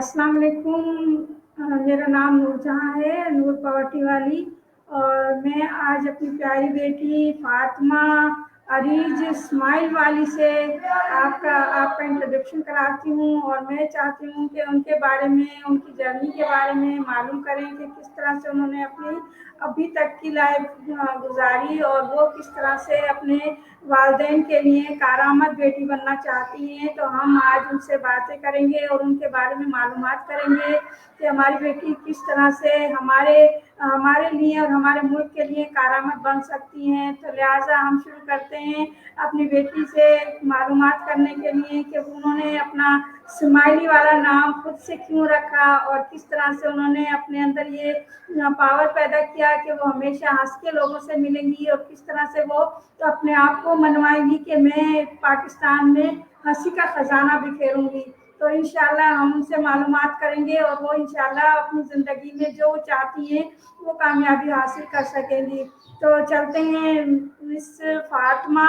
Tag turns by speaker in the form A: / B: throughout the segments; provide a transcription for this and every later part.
A: अस्सलाम वालेकुम। मेरा नाम नूरजहाँ है, नूर पावर्टी वाली। और मैं आज अपनी प्यारी बेटी फातिमा अरीज इस्माइल वाली से आपका इंट्रोडक्शन कराती हूँ। और मैं चाहती हूँ कि उनके बारे में, उनकी जर्नी के बारे में मालूम करें कि किस तरह से उन्होंने अपनी अभी तक की लाइफ गुजारी और वो किस तरह से अपने वालिदैन के लिए कारआमद बेटी बनना चाहती हैं। तो हम आज उनसे बातें करेंगे और उनके बारे में मालूमात करेंगे कि हमारी बेटी किस तरह से हमारे लिए और हमारे मुल्क के लिए कारआमद बन सकती हैं। तो लिहाजा हम शुरू करते हैं अपनी बेटी से मालूमात करने के लिए कि उन्होंने अपना स्माइली वाला नाम खुद से क्यों रखा और किस तरह से उन्होंने अपने अंदर ये पावर पैदा किया कि वो हमेशा हंस के लोगों से मिलेंगी और किस तरह से वो तो अपने आप को मनवाएंगी कि मैं पाकिस्तान में हंसी का खजाना बिखेरूंगी। तो इंशाल्लाह हम उनसे मालूमात करेंगे और वो इंशाल्लाह अपनी ज़िंदगी में जो चाहती हैं वो कामयाबी हासिल कर सकेंगी। तो चलते हैं मिस फातिमा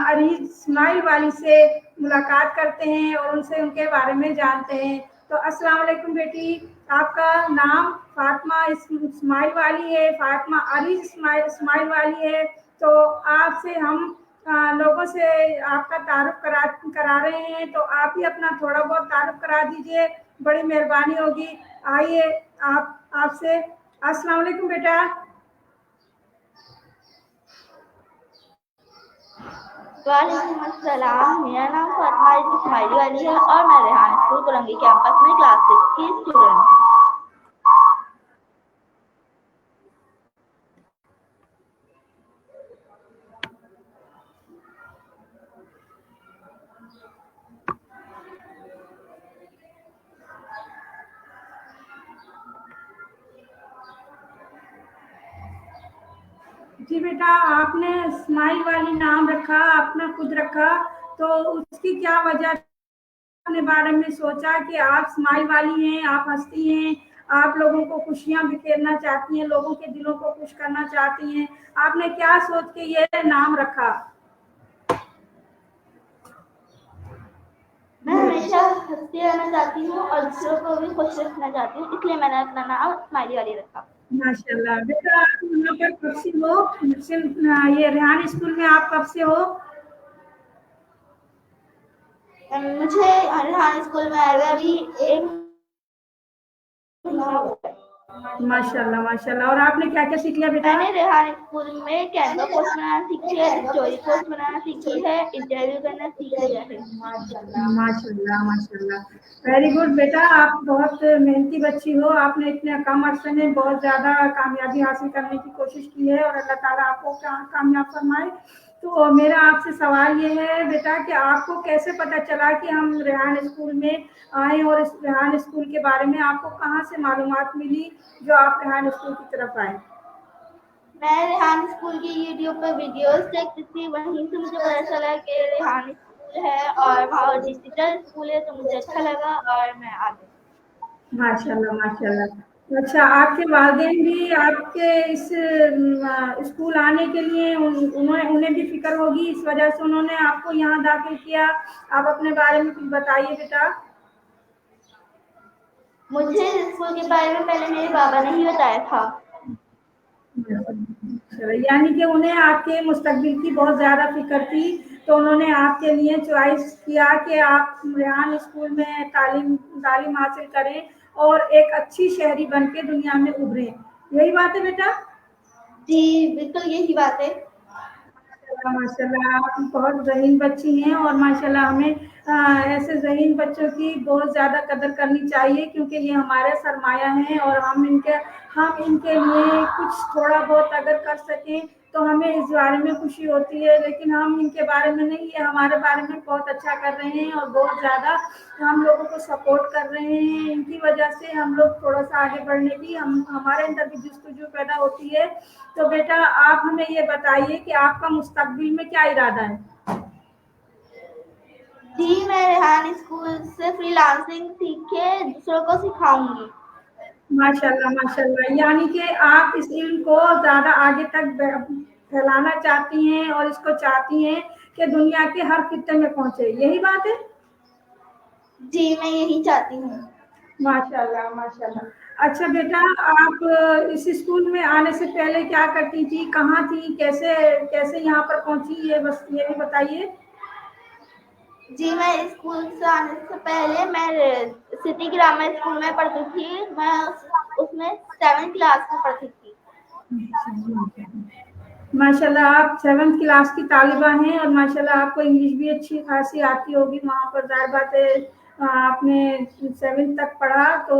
A: अरीज इस्माइल वाली से मुलाकात करते हैं और उनसे उनके बारे में जानते हैं। तो अस्सलाम वालेकुम बेटी, आपका नाम फातिमा इस्माइल वाली है, फातिमा अरीज इस्माइल वाली है। तो आपसे हम लोगों से आपका तारुफ करा रहे हैं। तो आप ही अपना थोड़ा बहुत तारुफ करा दीजिए, बड़ी मेहरबानी होगी। आइए आपसे अस्सलाम वालेकुम बेटा।
B: वालेकुम अस्सलाम। मेरा नाम फातिमा इस्माइल वाली है और मैं रेहान स्कूल कोलंगी कैंपस में क्लास 6 की स्टूडेंट हूँ।
A: जी बेटा, आपने स्माइल वाली नाम रखा, अपना खुद रखा, तो उसकी क्या वजह? अपने बारे में सोचा कि आप स्माइल वाली हैं, आप हंसती हैं, आप लोगों को खुशियां बिखेरना चाहती हैं, लोगों के दिलों को खुश करना चाहती हैं। आपने क्या सोच के ये नाम रखा?
B: मैं हमेशा हंसती रहना चाहती हूँ और दूसरों को भी खुश रखना चाहती हूँ, इसलिए मैंने अपना नाम स्माइली वाली रखा।
A: माशाल्लाह। बेटा, आप यहाँ पर कब से हो? ये रेहान स्कूल में आप कब से हो?
B: मुझे रेहान स्कूल में आए हुए अभी 1 महीना हुआ है।
A: माशाल्लाह माशाल्लाह। और आपने क्या क्या सीख लिया बेटा?
B: मैंने रेहान स्कूल में कैनवा पोस्ट बनाना सीखी है, स्टोरी पोस्ट बनाना सीखी है, इंटरव्यू करना सीख लिया है।
A: माशाल्लाह माशाल्लाह, वेरी गुड बेटा। आप बहुत मेहनती बच्ची हो, आपने इतने कम अरसे में बहुत ज़्यादा कामयाबी हासिल करने की कोशिश की है और अल्लाह ताला आपको कामयाब फरमाए। तो मेरा आपसे सवाल ये है बेटा कि आपको कैसे पता चला कि हम रेहान स्कूल में आए और इस रेहान स्कूल के बारे में आपको कहाँ से मालूमात मिली जो आप रेहान स्कूल की तरफ आए?
B: मैं रेहान स्कूल की यूट्यूब पर वीडियोस देखती थी, वहीं से मुझे पता चला कि रेहान स्कूल है और वहाँ डिजिटल स्कूल है, तो मुझे अच्छा लगा और मैं आ गई।
A: माशाल्लाह माशाल्लाह। अच्छा, आपके वालिदैन भी आपके इस स्कूल आने के लिए उन्हें भी फिक्र होगी, इस वजह से उन्होंने आपको यहाँ दाखिल किया। आप अपने बारे में कुछ बताइए बेटा।
B: मुझे स्कूल के बारे में पहले मेरे बाबा ने ही बताया था।
A: यानी कि उन्हें आपके मुस्तकबिल की बहुत ज़्यादा फिक्र थी, तो उन्होंने आपके लिए चॉइस किया कि आप रेहान स्कूल में तालीम हासिल करें और एक अच्छी शहरी बन के दुनिया में उभरें। यही बात है बेटा?
B: जी बिल्कुल यही बात है।
A: माशाल्लाह, आप बहुत ज़हीन बच्ची हैं और माशाल्लाह हमें ऐसे ज़हीन बच्चों की बहुत ज़्यादा कदर करनी चाहिए, क्योंकि ये हमारे सरमाया हैं और हम इनके लिए कुछ थोड़ा बहुत अगर कर सकें तो हमें इस बारे में खुशी होती है। लेकिन हम इनके बारे में नहीं, ये हमारे बारे में बहुत अच्छा कर रहे हैं और बहुत ज़्यादा हम लोगों को सपोर्ट कर रहे हैं। इनकी वजह से हम लोग थोड़ा सा आगे बढ़ने की हमारे अंदर भी जुस्तजू पैदा होती है। तो बेटा, आप हमें ये बताइए कि आपका मुस्तकबिल में क्या इरादा है?
B: जी मैं रेहान स्कूल से फ्रीलांसिंग सीख के दूसरों को सिखाऊंगी।
A: माशाल्लाह माशाल्लाह, यानी कि आप इस इल्म को ज़्यादा आगे तक फैलाना चाहती हैं और इसको चाहती हैं कि दुनिया के हर खित्ते में पहुँचे। यही बात है?
B: जी मैं यही चाहती हूँ।
A: माशाल्लाह माशाल्लाह। अच्छा बेटा, आप इस स्कूल में आने से पहले क्या करती थी, कहाँ थी, कैसे कैसे यहाँ पर पहुंची, ये बस ये भी बताइए।
B: जी, मैं स्कूल से आने से पहले मैं सिटी ग्रामर स्कूल में पढ़ती थी। मैं उसमें 7th क्लास में पढ़ती थी।
A: माशाल्लाह, आप 7th क्लास की तालिबा हैं और माशाल्लाह आपको इंग्लिश भी अच्छी खासी आती होगी वहाँ पर। ज़ाहिर बात है, आपने 7th तक पढ़ा तो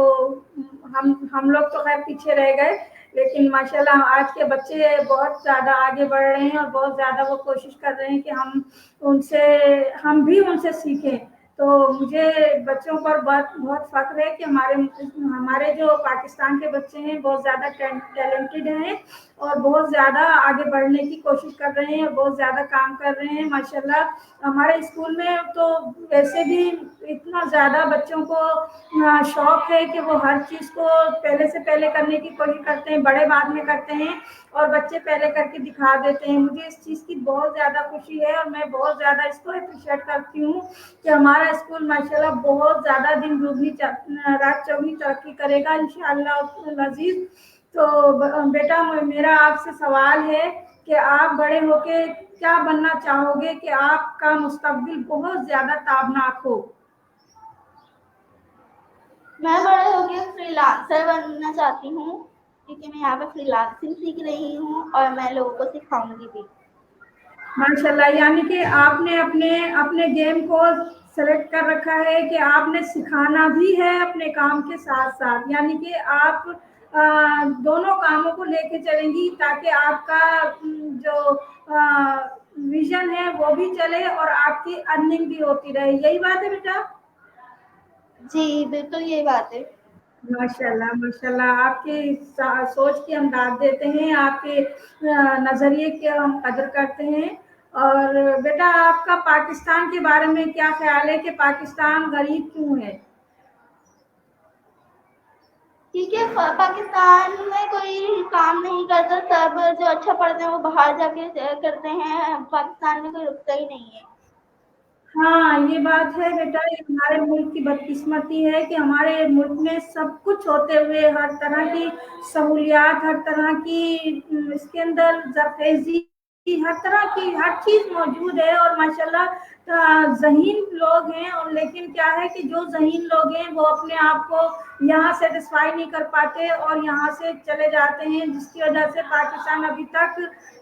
A: हम लोग तो खैर पीछे रह गए, लेकिन माशाल्लाह आज के बच्चे बहुत ज़्यादा आगे बढ़ रहे हैं और बहुत ज़्यादा वो कोशिश कर रहे हैं कि उनसे हम भी उनसे सीखें। तो मुझे बच्चों पर बहुत बहुत फ़ख्र है कि हमारे जो पाकिस्तान के बच्चे हैं बहुत ज़्यादा टैलेंटेड हैं और बहुत ज़्यादा आगे बढ़ने की कोशिश कर रहे हैं और बहुत ज़्यादा काम कर रहे हैं माशाल्लाह। हमारे स्कूल में तो वैसे भी इतना ज़्यादा बच्चों को शौक है कि वो हर चीज़ को पहले से पहले करने की कोशिश करते हैं, बड़े बाद में करते हैं और बच्चे पहले करके दिखा देते हैं। मुझे इस चीज़ की बहुत ज़्यादा खुशी है और मैं बहुत ज़्यादा इसको अप्रिशिएट करती हूँ कि हमारा स्कूल माशाल्लाह बहुत ज़्यादा दिन दुगनी रात चौगनी तरक्की करेगा इंशाअल्लाह अज़ीज़। तो बेटा, मेरा आपसे सवाल है कि आप बड़े होके क्या बनना चाहोगे कि आपका मुस्तकबिल बहुत ज़्यादा ताबनाक हो।
B: मैं बड़े होकर फ्रीलांसर बनना चाहती हूँ, क्योंकि मैं यहाँ पे फ्रीलांसिंग सीख रही हूँ और मैं लोगों को सिखाऊंगी भी।
A: माशाल्लाह, यानी कि आपने अपने अपने गेम को सेलेक्ट कर रखा है कि आपने सिखाना भी है अपने काम के साथ साथ, यानी कि आप दोनों कामों को लेके चलेंगी ताकि आपका जो विजन है वो भी चले और आपकी अर्निंग भी होती रहे। यही बात है बेटा।
B: जी, बिल्कुल यही बात है।
A: माशाल्लाह माशाल्लाह, आपकी सोच की हम दाद देते हैं, आपके नज़रिए की हम कदर करते हैं। और बेटा, आपका पाकिस्तान के बारे में क्या ख्याल है कि पाकिस्तान गरीब क्यों है।
B: ठीक है, पाकिस्तान में कोई काम नहीं करता, सब जो अच्छा पढ़ते हैं वो बाहर जाके करते हैं। पाकिस्तान में कोई रुकता ही नहीं है।
A: हाँ, ये बात है बेटा, ये हमारे मुल्क की बदकिस्मती है कि हमारे मुल्क में सब कुछ होते हुए हर तरह की सहूलियात, हर तरह की इसके अंदर ज़रख़ेज़ी, हर तरह की हर चीज़ मौजूद है और माशाल्लाह ज़हीन लोग हैं। और लेकिन क्या है कि जो ज़हीन लोग हैं वो अपने आप को यहाँ सेटिस्फाई नहीं कर पाते और यहाँ से चले जाते हैं, जिसकी वजह से पाकिस्तान अभी तक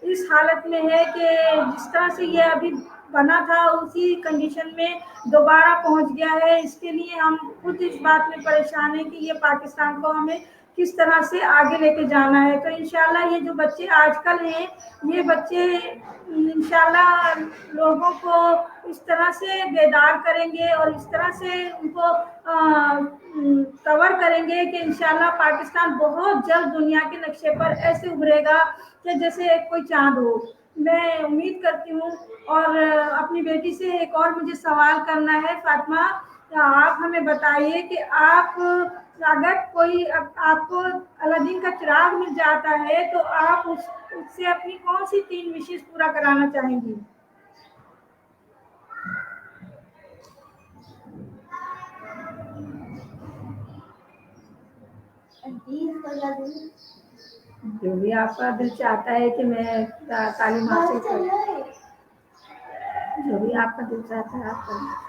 A: इस हालत में है कि जिस तरह से ये अभी बना था उसी कंडीशन में दोबारा पहुंच गया है। इसके लिए हम खुद इस बात में परेशान हैं कि ये पाकिस्तान को हमें किस तरह से आगे लेके जाना है। तो इंशाल्लाह ये जो बच्चे आजकल हैं, ये बच्चे इंशाल्लाह लोगों को इस तरह से बेदार करेंगे और इस तरह से उनको कवर करेंगे कि इंशाल्लाह पाकिस्तान बहुत जल्द दुनिया के नक्शे पर ऐसे उभरेगा कि जैसे कोई चांद हो। मैं उम्मीद करती हूँ। और अपनी बेटी से एक और मुझे सवाल करना है फातिमा, आप हमें बताइए कि आप अगर कोई आपको अलादीन का चिराग मिल जाता है तो आप उससे अपनी कौन सी 3 विशेष पूरा कराना चाहेंगी। जो भी आपका दिल चाहता है कि मैं तालीम हासिल करूं, जो भी आपका दिल चाहता है आप करें।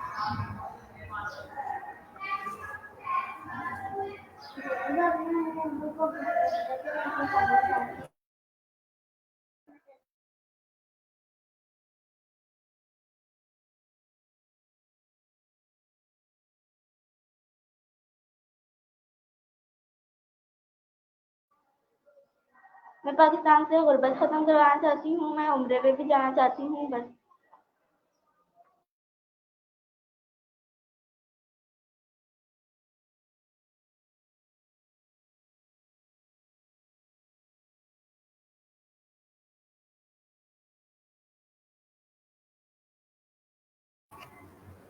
B: मैं पाकिस्तान से गुर्बत ख़त्म करवाना चाहती हूँ। मैं उम्रे पे भी जाना चाहती हूँ, बस।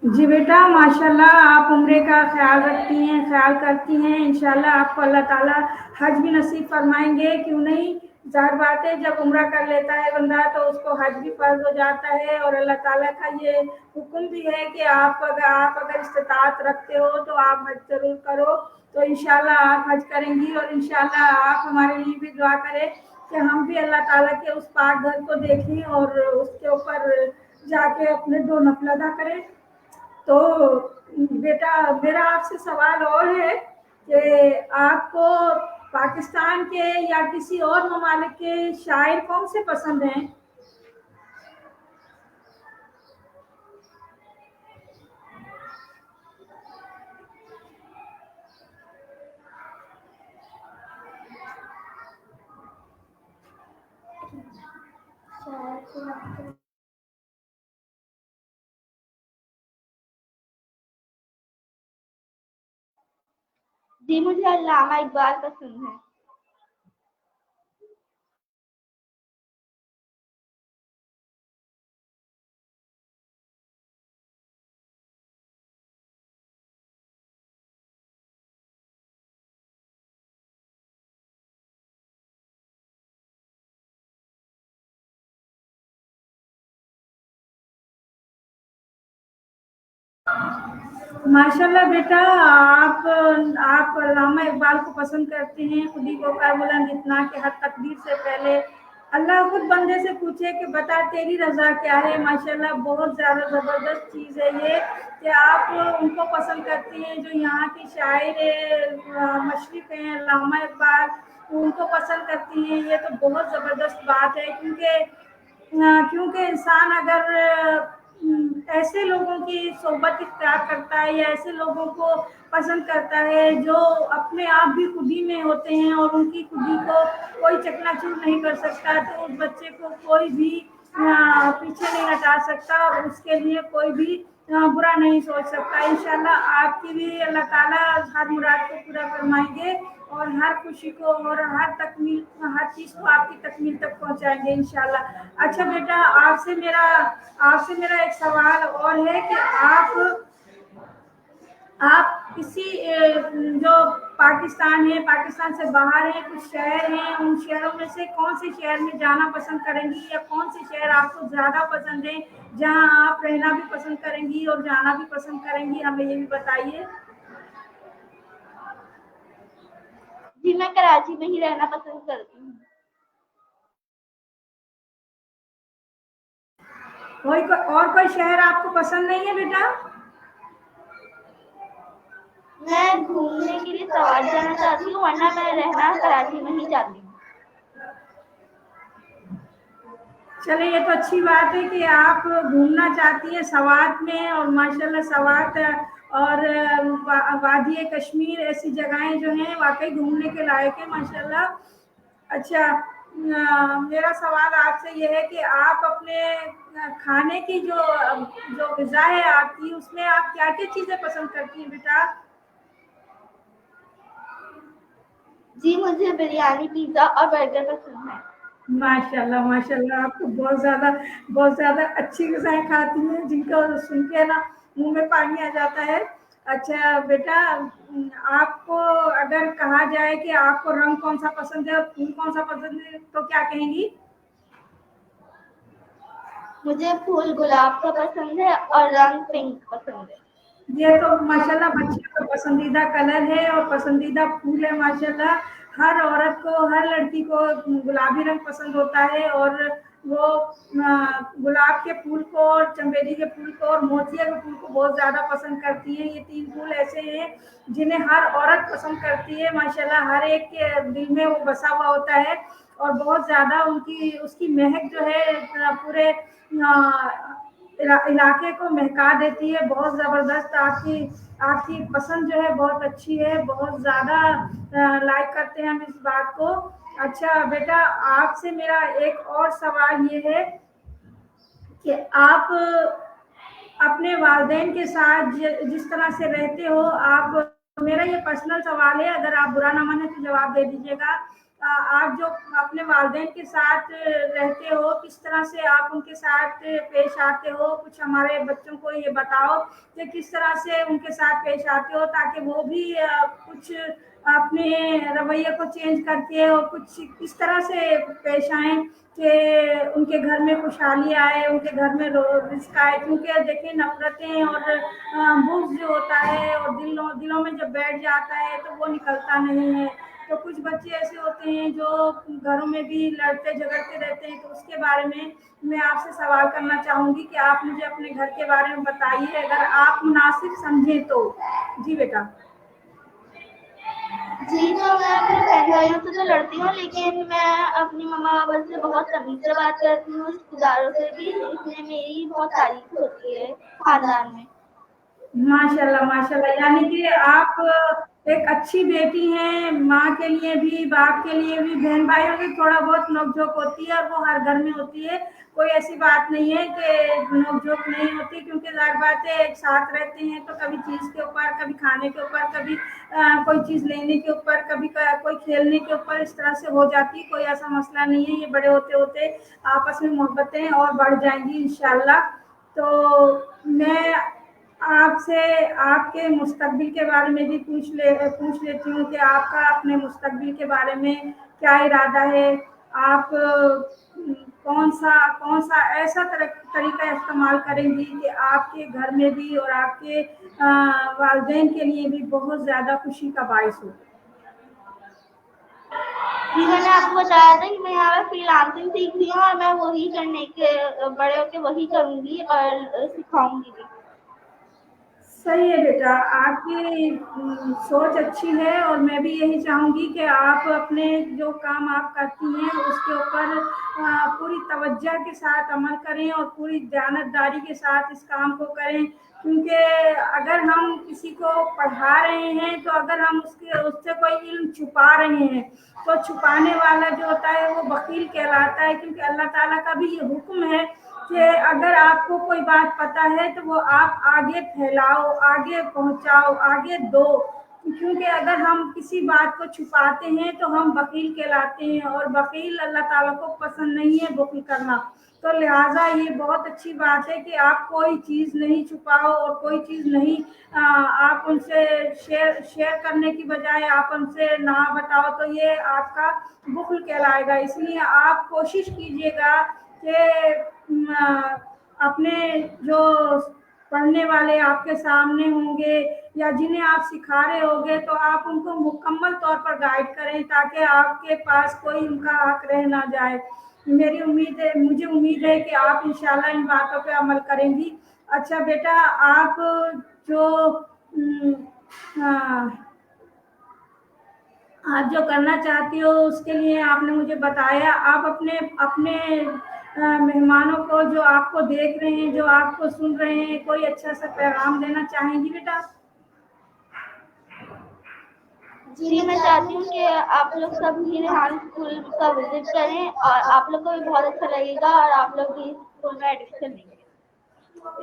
A: जी बेटा, माशाल्लाह आप उम्रे का ख्याल रखती हैं, ख्याल करती हैं। इंशाल्लाह आपको अल्लाह ताला हज भी नसीब फरमाएंगे, क्यों नहीं। ज़ाहिर बात है, जब उम्रा कर लेता है बंदा तो उसको हज भी फर्ज हो जाता है और अल्लाह ताला का ये हुक्म भी है कि आप अगर इस्तिताअत रखते हो तो आप हज जरूर करो। तो इंशाल्लाह आप हज करेंगी और इंशाल्लाह आप हमारे लिए भी दुआ करें कि हम भी अल्लाह ताला के उस पाक घर को देखें और उसके ऊपर जाके अपने 2 नफल अदा करें। तो बेटा मेरा आपसे सवाल और है कि आपको पाकिस्तान के या किसी और ममालिक के शायर कौन से पसंद हैं?
B: जी मुझे अल्लामा इकबाल पसंद है।
A: माशाल्लाह बेटा, आप अल्लामा इकबाल को पसंद करते हैं। खुदी को कर बुलंद इतना कि हर तकदीर से पहले अल्लाह खुद बंदे से पूछे कि बता तेरी रज़ा क्या है। माशाल्लाह बहुत ज़्यादा ज़बरदस्त चीज़ है ये कि आप उनको पसंद करती हैं जो यहाँ की शायर मशरिक़ हैं अल्लामा इकबाल, उनको पसंद करती हैं। ये तो बहुत ज़बरदस्त बात है क्योंकि इंसान अगर ऐसे लोगों की सोहबत इख्तियार करता है या ऐसे लोगों को पसंद करता है जो अपने आप भी खुदी में होते हैं और उनकी खुदी को कोई चकनाचूर नहीं कर सकता, तो उस बच्चे को कोई भी पीछे नहीं हटा सकता और उसके लिए कोई भी बुरा नहीं सोच सकता। इंशाल्लाह आपकी भी अल्लाह ताला हर मुराद को पूरा फरमाएंगे और हर खुशी को और हर चीज़ को आपकी तकमील तक पहुंचाएंगे इंशाल्लाह। अच्छा बेटा, आपसे मेरा एक सवाल और है कि आप किसी जो पाकिस्तान है, पाकिस्तान से बाहर है, कुछ शहर हैं, उन शहरों में से कौन से शहर में जाना पसंद करेंगी या कौन से शहर आपको ज़्यादा पसंद है जहां आप रहना भी पसंद करेंगी और जाना भी पसंद करेंगी, हमें ये भी बताइए।
B: जी मैं कराची में ही रहना पसंद करती हूँ।
A: और कोई शहर आपको पसंद नहीं है बेटा?
B: मैं घूमने के लिए सवार जाना चाहती हूँ, वरना मैं रहना कराची में ही चाहती हूँ।
A: चले, ये तो अच्छी बात है कि आप घूमना चाहती हैं सवात में और माशाल्लाह सवात और वादी कश्मीर ऐसी जगहें जो हैं वाकई घूमने के लायक है माशाल्लाह। अच्छा, मेरा सवाल आपसे ये है कि आप अपने खाने की जो ग़िज़ा है आपकी, उसमें आप क्या क्या चीज़ें पसंद करती हैं बेटा?
B: जी मुझे बिरयानी, पिज़्ज़ा और बर्गर पसंद है।
A: माशाल्लाह माशाल्लाह, आप तो बहुत ज़्यादा अच्छी ग़िज़ाएँ खाती हैं जिनको सुन के ना मुँह में पानी आ जाता है। अच्छा बेटा, आपको अगर कहा जाए कि आपको रंग कौन-सा पसंद है और फूल कौन-सा पसंद है तो क्या कहेंगी?
B: मुझे फूल गुलाब का पसंद है और रंग पिंक पसंद है।
A: ये तो माशाल्लाह बच्चे का पसंदीदा कलर है और पसंदीदा फूल है माशाल्लाह। हर औरत को, हर लड़की को गुलाबी रंग पसंद होता है और वो गुलाब के फूल को और चमेली के फूल को और मोतिया के फूल को बहुत ज़्यादा पसंद करती है। ये 3 फूल ऐसे हैं जिन्हें हर औरत पसंद करती है माशाल्लाह। हर एक के दिल में वो बसा हुआ होता है और बहुत ज़्यादा उसकी महक जो है पूरे इलाके को महका देती है। बहुत ज़बरदस्त आपकी पसंद जो है बहुत अच्छी है, बहुत ज़्यादा लाइक करते हैं हम इस बात को। अच्छा बेटा, आपसे मेरा एक और सवाल ये है कि आप अपने वालिदैन के साथ जिस तरह से रहते हो, आप, मेरा ये पर्सनल सवाल है, अगर आप बुरा ना माने तो जवाब दे दीजिएगा। आप जो अपने वालिदैन के साथ रहते हो, किस तरह से आप उनके साथ पेश आते हो? कुछ हमारे बच्चों को ये बताओ कि किस तरह से उनके साथ पेश आते हो ताकि वो भी कुछ अपने रवैये को चेंज करके और कुछ इस तरह से पेश आएँ कि उनके घर में खुशहाली आए, उनके घर में रिज़्क आए। क्योंकि देखिए नफ़रतें और बुग़्ज़ जो होता है और दिलों में जब बैठ जाता है तो वो निकलता नहीं है। तो कुछ बच्चे ऐसे होते हैं जो घरों में भी लड़ते झगड़ते रहते हैं, तो उसके बारे में मैं आपसे सवाल करना चाहूँगी कि आप मुझे अपने घर के बारे में बताइए, अगर आप मुनासिब समझें तो। जी बेटा।
B: जी, तो मैं अपने बहन-भाइयों से तो लड़ती हूँ, लेकिन मैं अपनी मम्मा-पापा से बहुत तमीज़ से बात करती हूँ, रिश्तेदारों से भी, इसमें मेरी बहुत तारीफ़ होती है खानदान में।
A: माशाल्लाह, माशाल्लाह। यानी कि आप एक अच्छी बेटी हैं, माँ के लिए भी, बाप के लिए भी, बहन-भाइयों की थोड़ा बहुत नोक-झोंक होती है और वो हर घर में होती है। कोई ऐसी बात नहीं है कि नोक-झोंक नहीं होती, क्योंकि ज़ाहिर बात है एक साथ रहते हैं तो कभी चीज़ के ऊपर, कभी खाने के ऊपर, कभी कोई चीज़ लेने के ऊपर, कभी कोई खेलने के ऊपर, इस तरह से हो जाती है। कोई ऐसा मसला नहीं है, ये बड़े होते-होते आपस में मोहब्बतें और बढ़ जाएँगी इंशाअल्लाह। तो मैं आपसे आपके मुस्तकबिल के बारे में भी पूछ लेती हूँ कि आपका अपने मुस्तकबिल के बारे में क्या इरादा है? आप कौन-सा ऐसा तरीका इस्तेमाल करेंगी कि आपके घर में भी और आपके वालिदैन के लिए भी बहुत ज़्यादा खुशी का बाइस हो?
B: जी, मैंने आपको बताया था कि मैं यहाँ पे फ्रीलांसिंग सीख रही हूँ और मैं वही करने के बड़े होके वही करूँगी और सिखाऊँगी भी।
A: सही है बेटा, आपकी सोच अच्छी है और मैं भी यही चाहूँगी कि आप अपने जो काम आप करती हैं उसके ऊपर पूरी तवज्जो के साथ अमल करें और पूरी दयानतदारी के साथ इस काम को करें। क्योंकि अगर हम किसी को पढ़ा रहे हैं, तो अगर हम उससे कोई इल्म छुपा रहे हैं, तो छुपाने वाला जो होता है वो बख़ील कहलाता है। क्योंकि अल्लाह ताला का भी ये हुक्म है कि अगर आपको कोई बात पता है तो वो आप आगे फैलाओ, आगे पहुँचाओ, आगे दो। क्योंकि अगर हम किसी बात को छुपाते हैं तो हम बख़ील कहलाते हैं और बख़ील अल्लाह ताला को पसंद नहीं है बुख़्ल करना। तो लिहाज़ा ये बहुत अच्छी बात है कि आप कोई चीज़ नहीं छुपाओ और कोई चीज़ नहीं आप उनसे शेयर करने की बजाय आप उनसे ना बताओ, तो ये आपका बुख़्ल कहलाएगा। इसलिए आप कोशिश कीजिएगा कि अपने जो पढ़ने वाले आपके सामने होंगे या जिन्हें आप सिखा रहे होंगे, तो आप उनको मुकम्मल तौर पर गाइड करें ताकि आपके पास कोई उनका हक रह ना जाए। मुझे उम्मीद है कि आप इंशाल्लाह इन बातों पे अमल करेंगी। अच्छा बेटा, आप जो उम, हाँ, आप जो करना चाहती हो उसके लिए आपने मुझे बताया। आप अपने अपने मेहमानों को, जो आपको देख रहे हैं, जो आपको सुन रहे हैं, कोई अच्छा सा पैगाम देना चाहेंगी बेटा?
B: जी, मैं चाहती हूँ कि आप लोग सब भी रेहान स्कूल का विज़िट करें और आप लोग को भी बहुत अच्छा लगेगा और आप लोग भी इस स्कूल में एडमिशन लेंगे।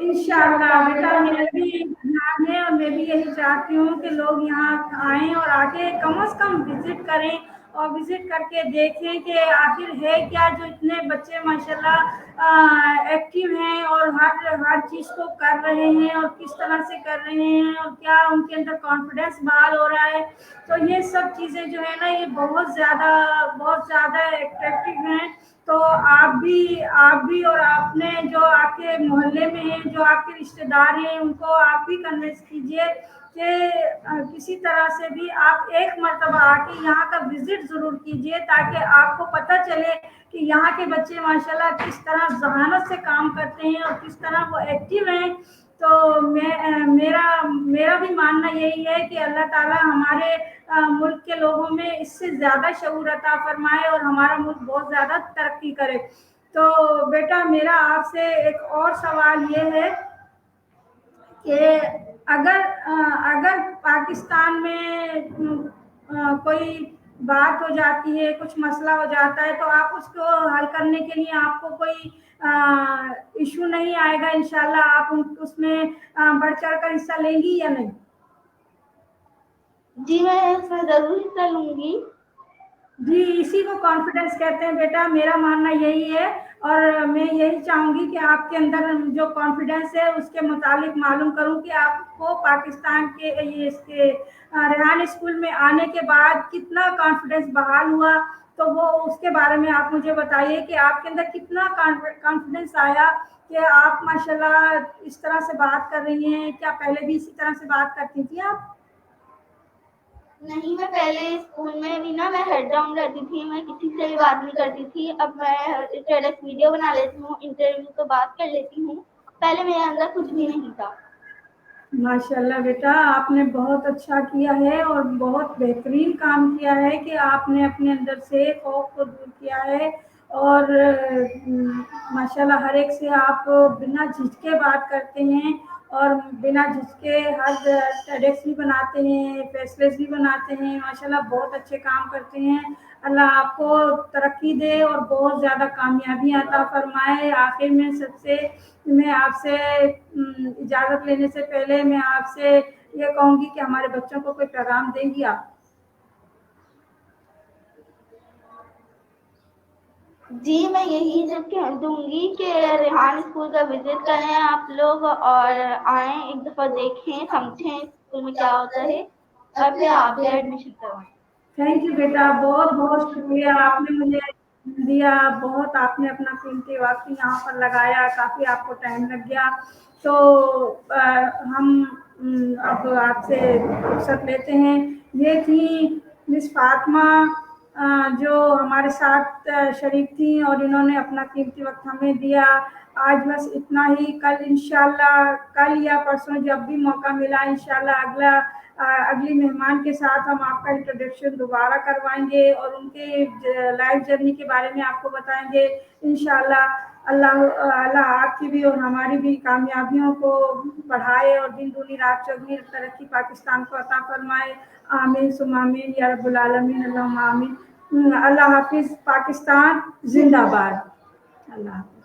A: इंशाअल्लाह बेटा, मेरा भी ध्यान है और मैं भी यही चाहती हूँ कि लोग यहाँ आएँ और आके कम से कम विज़िट करें और विज़िट करके देखें कि आखिर है क्या जो इतने बच्चे माशाल्लाह एक्टिव हैं और हर चीज़ को कर रहे हैं और किस तरह से कर रहे हैं और क्या उनके अंदर कॉन्फिडेंस बहाल हो रहा है। तो ये सब चीज़ें जो है ना, ये बहुत ज़्यादा अट्रैक्टिव हैं। तो आप भी और आपने जो आपके मोहल्ले में हैं, जो आपके रिश्तेदार हैं, उनको आप भी कन्विंस कीजिए कि किसी तरह से भी आप एक मर्तबा आके यहाँ का विज़िट ज़रूर कीजिए, ताकि आपको पता चले कि यहाँ के बच्चे माशाल्लाह किस तरह ज़हानत से काम करते हैं और किस तरह वो एक्टिव हैं। तो मेरा भी मानना यही है कि अल्लाह ताला हमारे मुल्क के लोगों में इससे ज़्यादा शऊर अता फरमाए और हमारा मुल्क बहुत ज़्यादा तरक्की करे। तो बेटा, मेरा आपसे एक और सवाल ये है कि अगर पाकिस्तान में कोई बात हो जाती है, कुछ मसला हो जाता है, तो आप उसको हल करने के लिए आपको कोई इशू नहीं आएगा इंशाल्लाह? आप उसमें बढ़ चढ़ कर हिस्सा लेंगी या नहीं?
B: जी, मैं इसमें ज़रूर हिस्सा लूँगी।
A: जी, इसी को कॉन्फिडेंस कहते हैं बेटा। मेरा मानना यही है, اور میں یہی چاہوں گی کہ آپ کے اندر جو کانفیڈینس ہے اس کے متعلق معلوم کروں کہ آپ کو پاکستان کے اس کے ریحان اسکول میں آنے کے بعد کتنا کانفیڈینس بحال ہوا، تو وہ اس کے بارے میں آپ مجھے بتائیے کہ آپ کے اندر کتنا کانفیڈینس آیا کہ آپ ماشاءاللہ اس طرح سے بات کر رہی ہیں. کیا پہلے بھی اسی طرح سے بات کرتی تھی آپ؟
B: نہیں، میں پہلے اسکول میں بھی نا میں ہیڈ ڈاؤن رہتی تھی، میں کسی سے بھی بات نہیں کرتی تھی. اب میں ٹیڈکس ویڈیو بنا لیتی ہوں، انٹرویو تو بات کر لیتی ہوں. پہلے میرے اندر کچھ بھی نہیں تھا.
A: ماشاء اللہ بیٹا، آپ نے بہت اچھا کیا ہے اور بہت بہترین کام کیا ہے کہ آپ نے اپنے اندر سے خوف کو دور کیا ہے. اور ماشاء اللہ ہر ایک سے آپ بنا جھجکے بات کرتے ہیں اور بنا جھجکے ہر ٹیڈکس بھی بناتے ہیں، فیصلے بھی بناتے ہیں. ماشاء اللہ بہت اچھے کام کرتے ہیں. اللہ آپ کو ترقی دے اور بہت زیادہ کامیابی عطا فرمائے. آخر میں میں آپ سے اجازت لینے سے پہلے میں آپ سے یہ کہوں گی کہ ہمارے بچوں کو کوئی پیغام دیں گی آپ؟
B: جی، میں یہی جب کہہ دوں گی کہ ریحان اسکول کا وزٹ کریں آپ لوگ اور آئیں، ایک دفعہ دیکھیں سمجھیں اسکول میں کیا ہوتا ہے اور پھر آپ بھی ایڈمیشن کروائیں.
A: تھینک یو بیٹا، بہت بہت شکریہ، آپ نے مجھے دیا. بہت آپ نے اپنا قیمتی وقت یہاں پر لگایا، کافی آپ کو ٹائم لگ گیا. تو ہم اب آپ سے رخصت لیتے ہیں. یہ تھی مس فاطمہ جو ہمارے ساتھ شریک تھیں اور انہوں نے اپنا قیمتی وقت ہمیں دیا. آج بس اتنا ہی. کل انشاءاللہ، کل یا پرسوں جب بھی موقع ملا انشاءاللہ اگلی مہمان کے ساتھ ہم آپ کا انٹروڈکشن دوبارہ کروائیں گے اور ان کے لائف جرنی کے بارے میں آپ کو بتائیں گے انشاءاللہ. اللہ آپ کی بھی اور ہماری بھی کامیابیوں کو بڑھائے اور دن دگنی رات چوگنی ترقی پاکستان کو عطا فرمائے. آمین ثم آمین یا رب العالمین، اللہم آمین. اللہ حافظ. پاکستان زندہ باد. اللہ حافظ.